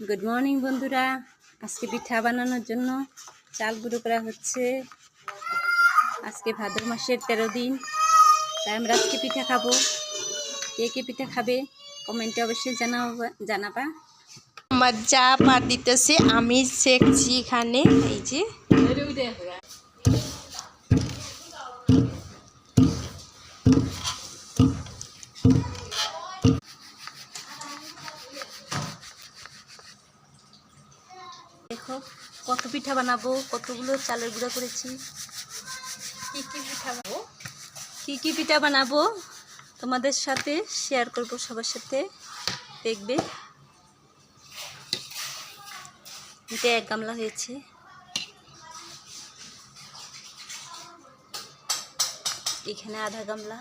Good morning বন্ধুরা, আজকে পিঠা বানানোর জন্য চাল গুঁড়ো করা হচ্ছে। আজকে ভাদ্র মাসের 13 দিন, তাই আমরা আজকে পিঠা খাবো। কে কে পিঠা খাবে কমেন্টে অবশ্যই জানাবা। আমার চা পার দিতেছে, আমি শেখছি এখানে। এই যে দেখো কত পিঠা বানাবো, কতগুলো চালের গুঁড়ো করেছি। কি কি পিঠা বানাবো তোমাদের সাথে শেয়ার করব, সবার সাথে দেখবে। এটা 1 গামলা হয়েছে। এখানে আধা গামলা।